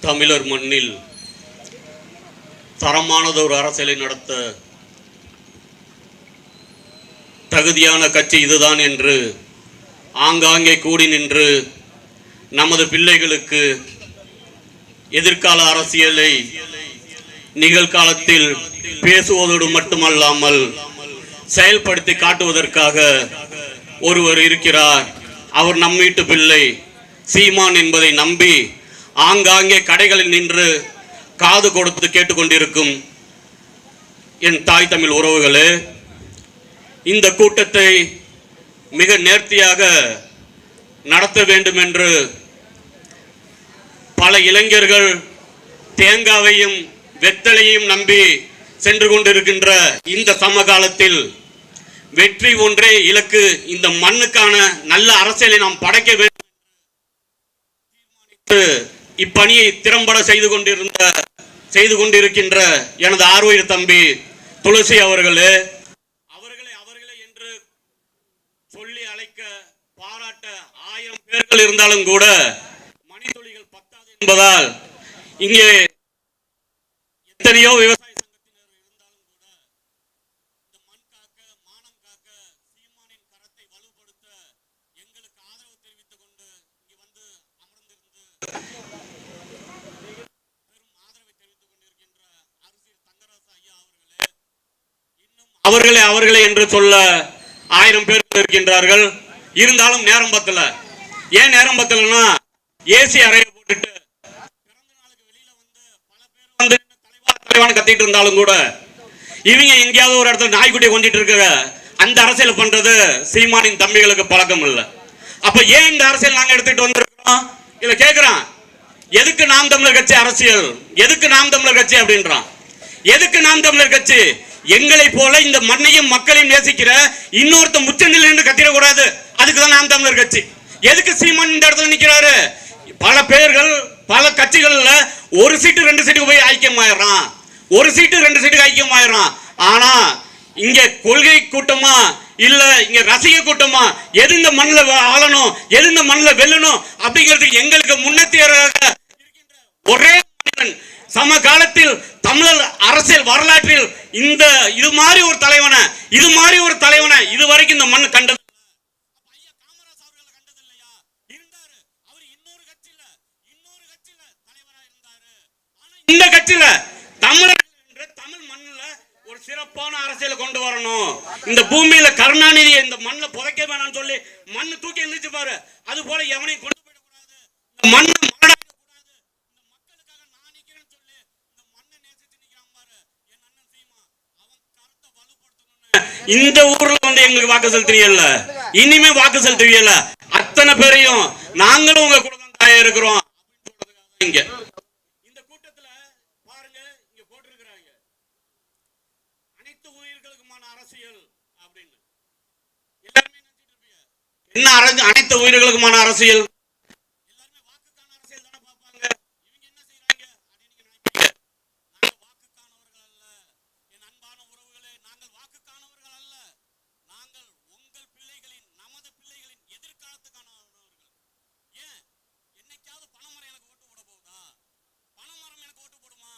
தமிழர் மண்ணில் தரமானதொரு அரசியலை நடத்த தகுதியான கட்சி இதுதான் என்று ஆங்காங்கே கூடி நின்று நமது பிள்ளைகளுக்கு எதிர்கால அரசியலை நிகழ்காலத்தில் பேசுவதோடு மட்டுமல்லாமல் செயல்படுத்தி காட்டுவதற்காக ஒருவர் இருக்கிறார். அவர் நம் வீட்டு பிள்ளை சீமான் என்பதை நம்பி ஆங்காங்கே கடைகளில் நின்று காது கொடுத்து கேட்டுக்கொண்டிருக்கும் என் தாய் தமிழ் உறவுகளே, இந்த கூட்டத்தை மிக நேர்த்தியாக நடத்த வேண்டும் என்று பல இளைஞர்கள் தேங்காவையும் வெத்தலையும் நம்பி சென்று கொண்டிருக்கின்ற இந்த சமகாலத்தில் வெற்றி ஒன்றே இலக்கு, இந்த மண்ணுக்கான நல்ல அரசியலை நாம் படைக்க வேண்டும் இப்பணியை திறம்பட செய்து கொண்டிருக்கின்ற எனது ஆர்வலர் தம்பி துளசி அவர்களே, அவர்களே என்று சொல்லி அழைக்க பாராட்ட 1000 பேர்கள் இருந்தாலும் கூட மணித்துளிகள் பத்தாது என்பதால் இங்கே எத்தனையோ விவசாய சங்கத்தினர் இருந்தாலும் கூட இந்த மண் காக்க மானம் காக்க சீமானின் கரத்தை வலுப்படுத்த எங்களுக்கு ஆதரவு தெரிவித்துக் கொண்டு இங்கே வந்து அமர்ந்திருந்து பெரும் ஆதரவை தெரிவித்துக் கொண்டிருக்கின்ற அரசியல் தங்கராசு ஐயா அவர்களே, இன்னும் அவர்களே என்று சொல்ல 1000 பேர் இருக்கின்றார்கள். இருந்தாலும் நேரம் பத்தல. ஏன் நேரம் பத்தலன்னா, ஏசி அறைய போட்டுட்டு பிறந்த நாளுக்கு வெளியில வந்து பல பேர் வந்து தலைவான கத்திட்டு இருந்தாலும் கூட இவங்க எங்கேயாவது ஒரு இடத்துல நாய்க்குட்டியை கொண்டிட்டு இருக்கிற அந்த அரசியல் பண்றது சீமானின் தம்பிகளுக்கு பழக்கம் இல்லை. அப்ப ஏன் இந்த அரசியல் நாங்க எடுத்துட்டு வந்திருக்கிறோம்? இத கேட்கிறான், எதுக்கு நாம் தமிழர் கட்சி அரசியல், எதுக்கு நாம் தமிழர் கட்சி அப்படின்றான். எதுக்கு நாம் தமிழர் கட்சி? எங்களை போல இந்த மண்ணையும் மக்களையும் நேசிக்கிற இன்னொருத்த முச்சந்தில் நின்று கத்திடக்கூடாது, அதுக்குதான் நாம் தமிழர் கட்சி. எதுக்கு சீமான் இந்த இடத்துல நிக்கிறாரு? பல பேர்கள் பல கட்சிகள்ல ஒரு சீட்டு 2 சீட்டுக்கு போய் ஐக்கியமாயிடுறான், ஒரு சீட்டு 2 சீட்டுக்கு ஐக்கியமாயிடுறான். ஆனா இங்க கொள்கை கூட்டமா இல்ல இங்க ரசிக கூட்டமா, எது இந்த மண்ணில் ஆளணும், எது இந்த மண்ணில் வெல்லணும் அப்படிங்கிறதுக்கு எங்களுக்கு முன்னேற்ற ஒரே மனிதன் சமகாலத்தில் தமிழர் அரசியல் வரலாற்றில் இது மாதிரி ஒரு தலைவனை இதுவரைக்கும் இந்த மண் கண்டது. இந்த கட்சியில தமிழர் தமிழ் மண்ணில் ஒரு சிறப்பான அரசியலை கொண்டு வரணும். இந்த பூமியில கருணாநிதியை இந்த மண்ணை புதைக்க வேணாம்னு சொல்லி மண்ணு தூக்கி எழுந்துச்சு பாரு, அது போல எவனையும் கொண்டு போயிடக்கூடாது, இந்த மண்ணை மாடாடக்கூடாது, இந்த மக்களுக்காக நான் நிக்கிறேன்னு சொல்லி இந்த மண்ணை நேசிச்சு நிக்கிறான் பாரு என் அண்ணன் சீமா, அவன் கருத்தை வலுப்படுத்தணும்னு இந்த ஊர்ல வந்து எங்களுக்கு வாக்கு செலுத்துவீங்கல்ல, இனிமே வாக்கு செலுத்துவீங்கல்ல, அத்தனை பேரையும் நாங்களும் உங்க கூட தான் தாயா இருக்கிறோம் இங்க அனைத்து உயிர்களுக்குமான அரசியல். எல்லாருமே வாக்குக்கான அரசியல் தானே பார்ப்பாங்க. இவங்க என்ன செய்றாங்க அப்படின்னு நாங்க வாக்குக்கானவர்கள் அல்ல என் அன்பான உறவுகளே, நாங்கள் வாக்குக்கானவர்கள் அல்ல, நாங்கள் உங்கள் பிள்ளைகளின் நமது பிள்ளைகளின் எதிர்காலத்துக்கானவர்கள். ஏன் என்னைக்காவது பனைமரம் எனக்கு ஓட்டு போட போகுதா? பனைமரம் எனக்கு ஓட்டு போடுமா?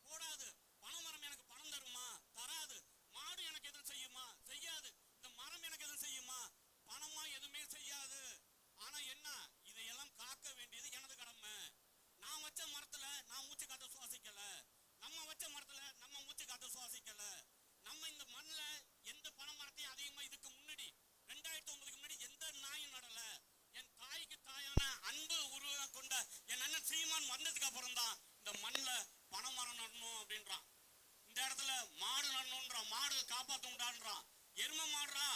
போடாது. பனைமரம் எனக்கு பணம் தருமா? தராது. மாடு எனக்கு எதுவும் செய்யுமா? செய்யாது. இந்த மரம் எனக்கு எதுவும் செய்யுமா? பணமா எதுவுமே செய்யாது. ஆனா என்ன, இதையெல்லாம் காக்க வேண்டியது எனது கடமை. நான் வச்ச மரத்துல நான் மூச்சு காத்த சுவாசிக்கல, நம்ம வச்ச மரத்துல நம்ம மூச்சு காத்த சுவாசிக்கல. நம்ம இந்த மண்ணுல எந்த பனை மரத்தையும் அதிகமா இதுக்கு முன்னாடி 2009க்கு முன்னாடி எந்த நாயும் நடல. என் தாய்க்கு தாயான அன்பு உருவம் கொண்ட என் அண்ணன் சீமான் வந்ததுக்கு அப்புறம் தான் இந்த மண்ணுல பனை மரம் நடணும் அப்படின்றான். இந்த இடத்துல மாடு நடணும்ன்றான், மாடு காப்பாத்துண்டான்றான், எருமை மாடுறா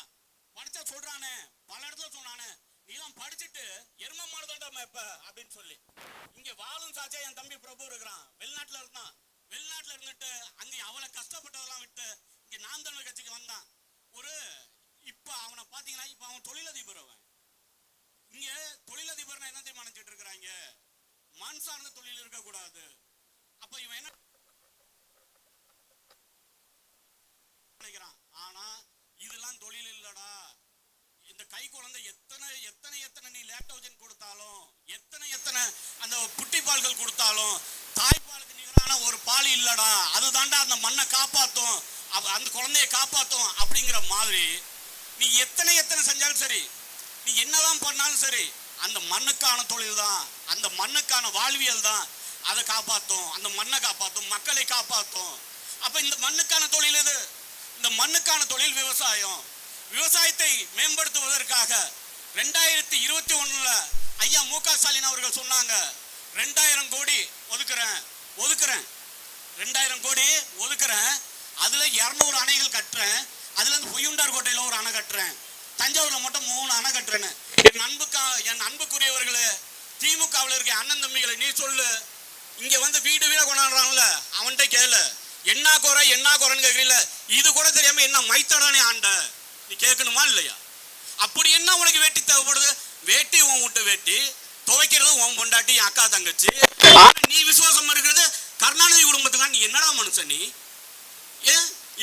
படிச்சா சொல்றானே, பல இடத்துல சொன்னானே, நீலாம் படிச்சுட்டு எருமை மாடு தான்டா மேப்ப அப்படின்னு சொல்லி. இங்க வாழும் சாச்சா என் தம்பி பிரபு இருக்கிறான், வெளிநாட்டுல இருந்தான். வெளிநாட்டுல இருந்துட்டு அங்க அவளை கஷ்டப்பட்டதெல்லாம் விட்டு இங்க நாம் தமிழர் கட்சிக்கு வந்தான். இப்ப அவனை பாத்தீங்கன்னா இப்ப அவன் தொழிலதிபர். அவன் இங்க தொழிலதிபர் என்ன தெரியுமா நினைச்சிட்டு இருக்கிறாங்க, மண் சார்ந்த தொழில் இருக்கக்கூடாது. அப்ப இவன் என்ன நினைக்கிறான், ஆனா இதெல்லாம் தொழில் இல்லடா. இந்த கை குழந்தை எத்தனை நீ லேக்டோஜன் கொடுத்தாலும், எத்தனை அந்த புட்டிப்பால்கள் கொடுத்தாலும் அந்த குழந்தையை காப்பாற்றும் அப்படிங்கிற மாதிரி நீ எத்தனை செஞ்சாலும் சரி, நீ என்னதான் பண்ணாலும் சரி, அந்த மண்ணுக்கான தொழில் தான், அந்த மண்ணுக்கான வாழ்வியல் தான் அதை காப்பாற்றும், அந்த மண்ணை காப்பாற்றும், மக்களை காப்பாற்றும். அப்ப இந்த மண்ணுக்கான தொழில் எது? இந்த மண்ணுக்கான தொழில் விவசாயம். விவசாயத்தை மேம்படுத்துவதற்காக 2021 ஐயா மு.க. ஸ்டாலின் அவர்கள் சொன்னாங்க, 2000 கோடி ஒதுக்குறேன் 2000 கோடி ஒதுக்குறேன், அதுல 200 அணைகள் கட்டுறேன், அதுல இருந்து பொய்யுண்டார் கோட்டையில ஒரு அணை கட்டுறேன், தஞ்சாவூர்ல மட்டும் 3 அணை கட்டுறேன்னு. என் அன்புக்குரியவர்களே, திமுகவில் இருக்க அண்ணன் தம்பிகளை நீ சொல்லு, இங்க வந்து வீடு கொண்டாடுறாங்கல்ல, அவன்கிட்ட கேளு, என்ன குறைன்னு கேட்கல, இது கூட தெரியாம என்ன மைத்தடானே ஆண்ட நீ கேட்கணுமா இல்லையா? அப்படி என்ன உனக்கு வேட்டி தேவைப்படுது? வேட்டி உன் விட்டு வேட்டி, துவைக்கிறது உன் பொண்டாட்டி, அக்கா தங்கச்சி. நீ விசுவாசம் இருக்கிறது கருணாநிதி குடும்பத்துக்கு. நீ என்னடா மனுஷன் நீ?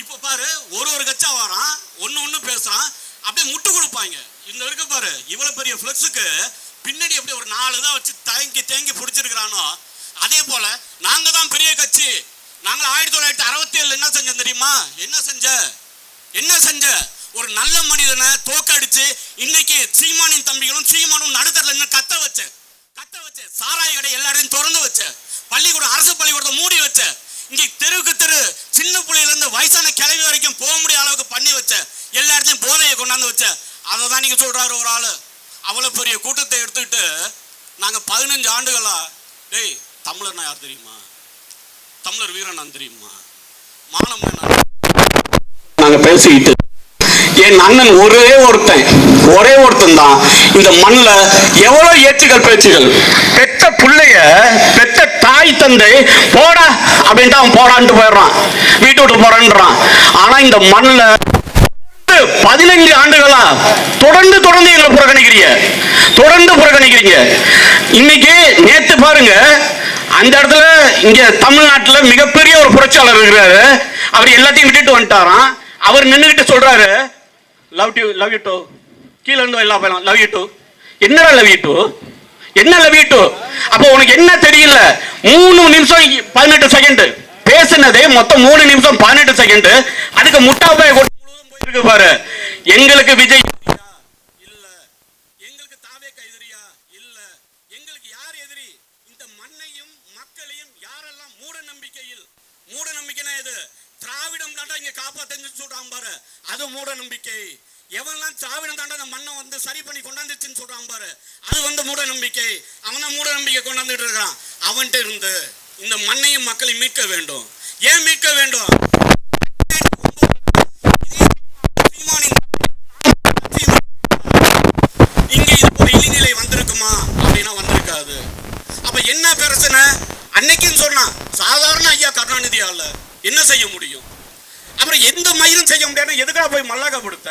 இப்ப பாரு, ஒரு கட்சா வரான், ஒண்ணு பேசுறான், அப்படியே முட்டு கொடுப்பாங்க. இந்த இருக்கு பாரு, இவ்வளவு பெரிய பிளக்ஸுக்கு பின்னாடி எப்படி ஒரு 4 தான் வச்சு தேங்கி பிடிச்சிருக்கிறானோ, அதே போல நாங்க தான் பெரிய கட்சி. நாங்க 1967 என்ன செஞ்சோம் தெரியுமா? என்ன செஞ்ச ஒரு நல்ல மனிதனை தோக்கடிச்சு இன்னைக்கு சீமானின் தம்பிகளும் சீமானும் நடுத்தரல கத்த வச்ச சாராய கடை எல்லாரையும் திறந்து வச்ச, பள்ளிக்கூடம் அரசு பள்ளிக்கூடத்தை மூடி வச்ச, இங்க தெருவுக்கு தெரு சின்ன பிள்ளையில இருந்து வயசான கிளவி வரைக்கும் போக முடியாத அளவுக்கு பண்ணி வச்ச, எல்லா இடத்தையும் போதையை கொண்டாந்து வச்ச. அதை தான் நீங்க சொல்றாரு ஒரு ஆளு. அவ்வளவு பெரிய கூட்டத்தை எடுத்துக்கிட்டு நாங்க 15 ஆண்டுகளா, டேய் தமிழர்னா யார் தெரியுமா? தமிழர் வீரன் தெரியுமா? மானம் நாங்க பேசிக்கிட்டு, என் அண்ணன் ஒரே ஒருத்தன் தான் இந்த மண்ணில் எவ்வளவு ஏற்றுகள் பேச்சுகள், பெத்த பிள்ளைய பெத்த தாய் தந்தை போடா அப்படின்ட்டு அவன் போடான்ட்டு போயிடுறான், வீட்டு விட்டு போறான்றான். ஆனா இந்த மண்ணில் 15 ஆண்டுகளா தொடர்ந்து எங்களை புறக்கணிக்கிறீங்க. இன்னைக்கு நேத்து பாருங்க, அந்த இடத்துல இங்க தமிழ்நாட்டில் மிகப்பெரிய ஒரு புரட்சியாளர் இருக்கிறாரு, அவர் எல்லாத்தையும் விட்டுட்டு வந்துட்டாராம். அவர் நின்றுகிட்டு சொல்றாரு, லவ் யூ டு, கீழே இருந்து எல்லா பையனும் லவ் யூ டு. என்னடா லவ் யூ டு? அப்ப உனக்கு என்ன தெரியல? 3 நிமிஷம் 18 செகண்ட் பேசுனதே மொத்தம் 3 நிமிஷம் 18 செகண்ட். அதுக்கு முட்டாப்பை போயிருக்கு பாரு. எங்களுக்கு விஜய் இல்ல, எங்களுக்கு தாவேக எதிரியா இல்ல, எங்களுக்கு யார் எதிரி? இந்த மண்ணையும் மக்களையும் யாரெல்லாம் மூட நம்பிக்கைனா எது? திராவிடம் தாண்டா இங்க காப்பாத்துன்னு சொல்றான் பாரு, அது மூட நம்பிக்கை. எவன்லாம் திராவிடம் தாண்டா அந்த மண்ணை வந்து சரி பண்ணி கொண்டாந்துச்சுன்னு சொல்றான் பாரு, அது வந்து மூட நம்பிக்கை. அவன் மூட நம்பிக்கை கொண்டாந்துட்டு இருக்கான். அவன்கிட்ட இருந்து இந்த மண்ணையும் மக்களையும் மீட்க வேண்டும். ஏன் மீட்க வேண்டும்? இங்க இது போல இழிநிலை வந்திருக்குமா? அப்படின்னா வந்திருக்காது. அப்ப என்ன பிரச்சனை? அன்னைக்குன்னு சொன்னா சாதாரண ஐயா கருணாநிதியால என்ன செய்ய முடியும்? அப்புறம் எந்த மயிலும் செய்ய முடியாது. எதுக்காக போய் மல்லாக்கப்படுத்த?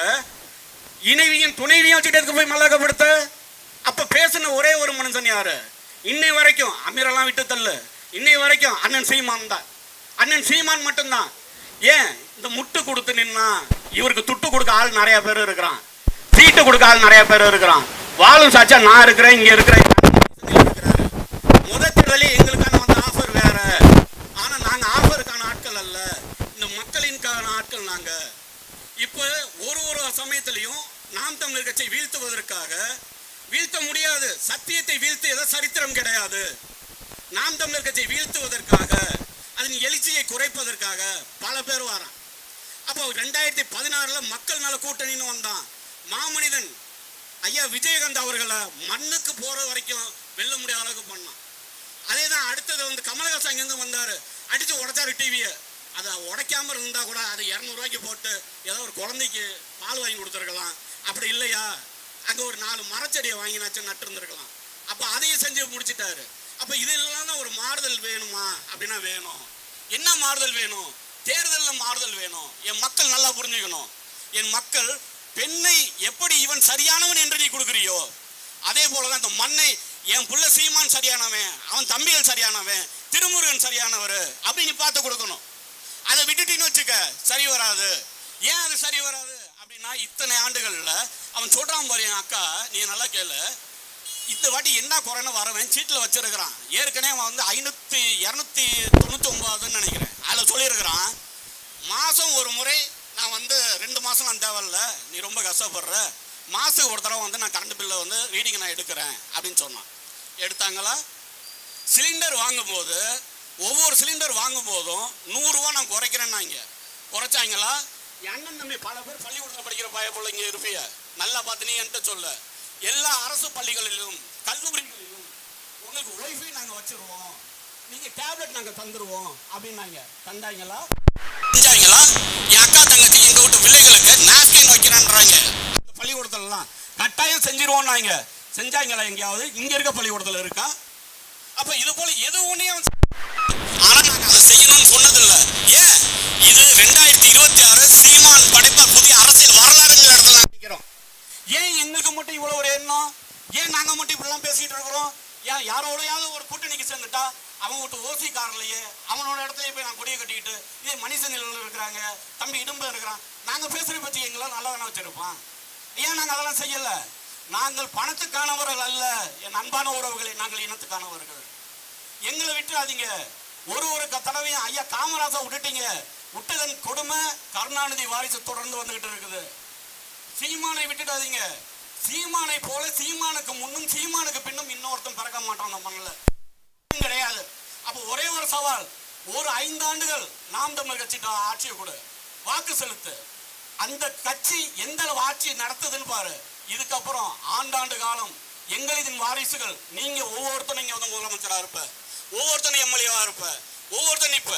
இணைவியும் துணைவியும் வச்சுட்டு போய் மல்லாக்கப்படுத்த? அப்ப பேசின ஒரே ஒரு மனுஷன் யாரு? இன்னை வரைக்கும் அமீரெல்லாம் விட்டு தள்ளு, இன்னை வரைக்கும் அண்ணன் சீமான் தான். அண்ணன் சீமான் மட்டும்தான். ஏன் இந்த முட்டு கொடுத்து நின்னா? இவருக்கு துட்டு கொடுக்க ஆள் நிறைய பேர் இருக்கிறான், சீட்டு கொடுக்க ஆள் நிறைய பேர் இருக்கிறான். வாழும் சாச்சா நான் இருக்கிறேன், இங்க இருக்கிறேன். முதல் தேர்தலே எங்களுக்கான வந்து ஆஃபர் வேற, ஆனா நாங்க ஆஃபருக்கான ஆட்கள் அல்ல, இந்த மக்களின்கான ஆட்கள் நாங்க. இப்ப ஒரு சமயத்திலையும் நாம் தமிழர் கட்சியை வீழ்த்துவதற்காக, வீழ்த்த முடியாது, சத்தியத்தை வீழ்த்தியத சரித்திரம் கிடையாது. நாம் தமிழர் கட்சியை வீழ்த்துவதற்காக, அதன் எழுச்சியை குறைப்பதற்காக பல பேர் வரான். அப்போ 2016 மக்கள் நல கூட்டணின்னு வந்தான். மாமனிதன் ஐயா விஜயகாந்த் அவர்களை மண்ணுக்கு போற வரைக்கும் வெல்ல முடியாத அளவுக்கு பண்ணான். அதே தான் அடுத்தது வந்து கமலஹாசன் இங்கிருந்து வந்தாரு, அடிச்சு உடைச்சாரு டிவியை. அதை உடைக்காம இருந்தா கூட அதை 200 ரூபாய்க்கு போட்டு ஏதோ ஒரு குழந்தைக்கு பால் வாங்கி கொடுத்துருக்கலாம். அப்படி இல்லையா, அங்க ஒரு 4 மரச்செடியை வாங்கினாச்சும் நட்டு இருந்திருக்கலாம். அப்ப அதையும் செஞ்சு முடிச்சிட்டாரு. அப்ப இதெல்லாம் தான் ஒரு மாறுதல் வேணுமா? அப்படின்னா வேணும். என்ன மாறுதல் வேணும்? தேர்தலில் மாறுதல் வேணும். என் மக்கள் நல்லா புரிஞ்சுக்கணும். என் மக்கள் பெண்ணை எப்படி இவன் சரியானவன் என்று நீ கொடுக்குறியோ, அதே போலதான் இந்த மண்ணை என் புள்ள சீமான் சரியானவன், அவன் தம்பிகள் சரியானவன், திருமுருகன் சரியானவர் அப்படி நீ பார்த்து கொடுக்கணும். அதை விட்டுட்டின்னு வச்சுக்க, சரி வராது. ஏன் அது சரி வராது அப்படின்னா, இத்தனை ஆண்டுகள்ல அவன் சொல்றான் பாரு, என் அக்கா நீ நல்லா கேளு, இந்த வாட்டி என்ன குறைன்னு வரவன் சீட்டில் வச்சிருக்கிறான். ஏற்கனவே அவன் வந்து 299 நினைக்கிறேன், அதில் சொல்லியிருக்கிறான், மாதம் ஒரு முறை நீ ரொம்ப கஷ்டப்படுற, மாதத்துக்கு ஒரு தடவை வந்து நான் கரண்ட் பில்லை வந்து ரீடிங் நான் எடுக்கிறேன் அப்படின்னு சொன்னான். எடுத்தாங்களா? சிலிண்டர் வாங்கும்போது ஒவ்வொரு சிலிண்டர் வாங்கும் போதும் 100 ரூபா நான் குறைக்கிறேன்னாங்க. குறைச்சாங்களா? என் அண்ணன் தம்பி பல பேர் பள்ளிக்கூடத்தில் படிக்கிற பய பிள்ளைங்க இருப்பிய, நல்லா பார்த்து நீ என்கிட்ட சொல்ல, எல்லா அரசு பள்ளிகளிலும் கல்லூரிகளிலும் உங்களுக்கு ஒய்ஃபை நாங்கள் வச்சிருவோம், நீங்கள் டேப்லெட் நாங்கள் தந்துடுவோம் அப்படின்னாங்க. தந்தாங்களா? செஞ்சாங்களா? என் அக்கா தங்கச்சி எங்கள் வீட்டு பிள்ளைகளுக்கு நாப்கின் வைக்கிறேன்றாங்க. அந்த பள்ளிக்கூடத்துலலாம் கட்டாயம் செஞ்சிருவோம்னாங்க. செஞ்சாங்களா? எங்கேயாவது இங்கே இருக்க பள்ளிக்கூடத்தில் இருக்கா? அப்போ இது போல எது ஒன்றையும் ஆனால் நாங்கள் அதை செய்யணும்னு சொன்னதில்லை. ஏன்? இது 2026 சீமான் படைப்ப புதிய அரசியல் வரலாறுங்கிற இடத்துல நிற்கிறோம். ஏன் எங்களுக்கு மட்டும் இவ்வளோ ஒரு எண்ணம்? ஏன் நாங்கள் மட்டும் இப்படிலாம் பேசிகிட்டு இருக்கிறோம்? ஏன் யாரோடையாவது ஒரு கூட்டணிக்கு சேர்ந்துட்டா அவன் விட்டு ஓசி கார்லையே அவனோட இடத்துல போய் நான் கொடியை கட்டிக்கிட்டு, இதே மனுஷங்கள் இருக்கிறாங்க, தம்பி இடும்பு இருக்கிறான், நாங்கள் பேசுகிற பற்றி எங்களால் நல்லா தானே வச்சிருப்பான். ஏன் நாங்கள் அதெல்லாம் செய்யலை? நாங்கள் பணத்துக்கானவர்கள் அல்ல என் அன்பான உறவுகளை, நாங்கள் இனத்துக்கானவர்கள். எங்களை விட்டுறாதீங்க. ஒரு தடவையும் ஐயா காமராஜா விட்டுட்டீங்க. விட்டதன் கொடுமை கருணாநிதி வாரிசு தொடர்ந்து வந்துகிட்டு இருக்குது. சீமானை விட்டுடாதீங்க. சீமானை போல சீமானுக்கு முன்னும் சீமானுக்கு பின்னும் இன்னொருத்தம் பிறக்க மாட்டோம் நம்ம மண்ணில் கிடையாது. அப்போ ஒரே ஒரு சவால், ஒரு 5 ஆண்டுகள் நாம் தமிழர் கட்சி ஆட்சியை கொடு, வாக்கு செலுத்து. அந்த கட்சி எந்த அளவு ஆட்சி நடத்துதுன்னு பாரு. இதுக்கப்புறம் ஆண்டாண்டு காலம் எங்களின் வாரிசுகள், நீங்க ஒவ்வொருத்தரும் இங்க வந்து முதலமைச்சரா இருப்ப, ஒவ்வொருத்தனும் எம்எல்ஏவா இருப்ப, ஒவ்வொருத்தனும் இப்ப.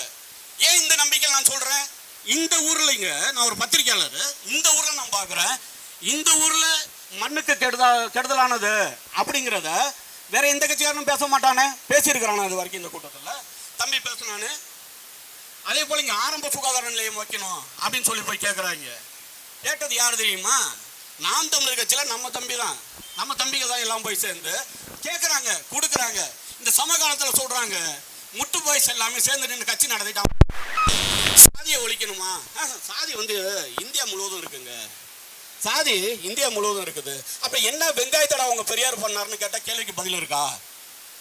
ஏன் இந்த நம்பிக்கை நான் சொல்றேன்? இந்த ஊர்லங்க நான் ஒரு பத்திரிகையாளர், இந்த ஊர்ல நான் பாக்குறேன், இந்த ஊர்ல மண்ணுக்கு கெடுதலானது அப்படிங்கிறத வேற எந்த கட்சிக்காரனும் பேச மாட்டானே. பேசியிருக்கிறானே அது வரைக்கும் இந்த கூட்டத்தில் தம்பி பேசினானு. அதே போல இங்க ஆரம்ப சுகாதார நிலையம் வைக்கணும் அப்படின்னு சொல்லி போய் கேட்குறாங்க. கேட்டது யார் தெரியுமா? நாம் தமிழர் கட்சியில் நம்ம தம்பி தான், நம்ம தம்பிங்க தான் எல்லாம் போய் சேர்ந்து கேட்குறாங்க, கொடுக்குறாங்க. இந்த சமகாலத்தில் சொல்றாங்க முட்டு பாய்ஸ் எல்லாமே சேர்ந்து நின்று கட்சி நடத்திட்டான். சாதியை ஒழிக்கணுமா? சாதி வந்து இந்தியா முழுவதும் இருக்குங்க. சாதி இந்தியா முழுவதும் இருக்குது. அப்ப என்ன வெங்காயத்தடா அவங்க பெரியார் பண்ணாருன்னு கேட்டா கேள்விக்கு பதில் இருக்கா?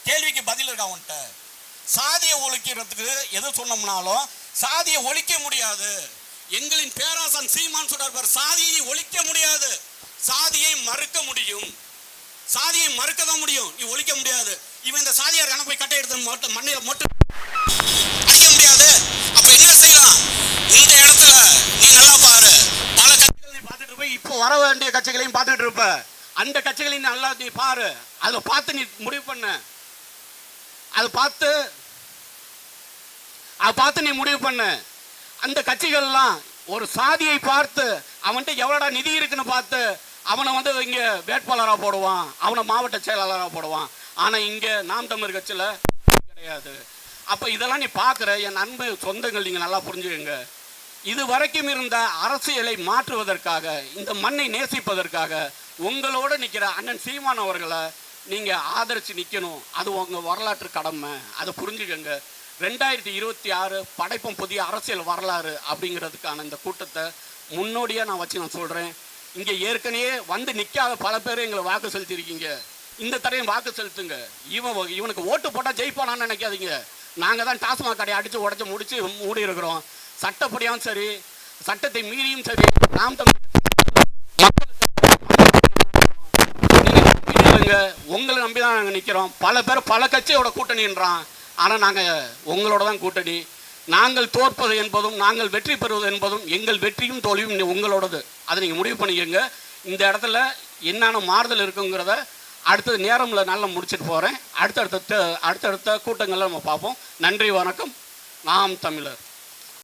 கேள்விக்கு பதில் இருக்கா? அவன்கிட்ட சாதியை ஒழிக்கிறதுக்கு எது சொன்னோம்னாலும் சாதியை ஒழிக்க முடியாது. எங்களின் பேராசன் சீமான் சொல்றார், சாதியை ஒழிக்க முடியாது, சாதியை மறுக்க முடியும். சாதியை மறுக்க தான் முடியும், நீ ஒழிக்க முடியாது. இவன் இந்த சாதியார் எனக்கு போய் கட்டை எடுத்து மண்ணில மொட்டு அடிக்க முடியாது. அப்ப என்ன செய்யலாம்? இந்த இடத்துல நீ நல்லா பாரு, பல கட்சிகளை நீ பார்த்துட்டு போய் இப்போ வர வேண்டிய கட்சிகளையும் பார்த்துட்டு இருப்ப. அந்த கட்சிகளையும் நல்லா நீ பாரு, அதை பார்த்து நீ முடிவு பண்ண. அதை பார்த்து நீ முடிவு பண்ண. அந்த கட்சிகள்லாம் ஒரு சாதியை பார்த்து அவன்கிட்ட எவ்வளோடா நிதி இருக்குன்னு பார்த்து அவனை வந்து இங்கே வேட்பாளராக போடுவான், அவனை மாவட்ட செயலாளராக போடுவான். ஆனால் இங்கே நாம் தமிழர் கட்சியில் கிடையாது. அப்போ இதெல்லாம் நீ பார்க்குற என் அன்பு சொந்தங்கள், நீங்கள் நல்லா புரிஞ்சுக்கங்க. இது வரைக்கும் இருந்த அரசியலை மாற்றுவதற்காக, இந்த மண்ணை நேசிப்பதற்காக உங்களோட நிற்கிற அண்ணன் சீமான் அவர்களை நீங்கள் ஆதரித்து நிற்கணும். அது உங்கள் வரலாற்று கடமை, அதை புரிஞ்சுக்கங்க. 2026 படைப்பும் புதிய அரசியல் வரலாறு அப்படிங்கிறதுக்கான இந்த கூட்டத்தை முன்னோடியாக நான் வச்சு நான் சொல்கிறேன். இங்கே ஏற்கனவே வந்து நிற்காத பல பேர் எங்களை வாக்கு செலுத்தியிருக்கீங்க. இந்த தடையும் வாக்கு செலுத்துங்க. இவனுக்கு ஓட்டு போட்டால் ஜெயிப்பானான்னு நினைக்காதீங்க. நாங்கள் தான் டாஸ்மாக் கடையை அடித்து உடச்சி மூடி இருக்கிறோம். சட்டப்படியாகவும் சரி, சட்டத்தை மீறியும் சரி, நாம் தமிழ் உங்களை நம்பி தான் நாங்கள் நிற்கிறோம். பல பேர் பல கட்சியோட கூட்டணின்றான். ஆனால் நாங்கள் உங்களோட தான் கூட்டணி. நாங்கள் தோற்பது என்பதும் நாங்கள் வெற்றி பெறுவது என்பதும் எங்கள் வெற்றியும் தோல்வியும் உங்களோடது. அதை நீங்கள் முடிவு பண்ணிக்கங்க. இந்த இடத்துல என்னென்ன மாறுதல் இருக்குங்கிறத அடுத்தது நேரமில் நல்லா முடிச்சுட்டு போகிறேன். அடுத்தடுத்த கூட்டங்களில் நம்ம பார்ப்போம். நன்றி, வணக்கம். நாம் தமிழர்.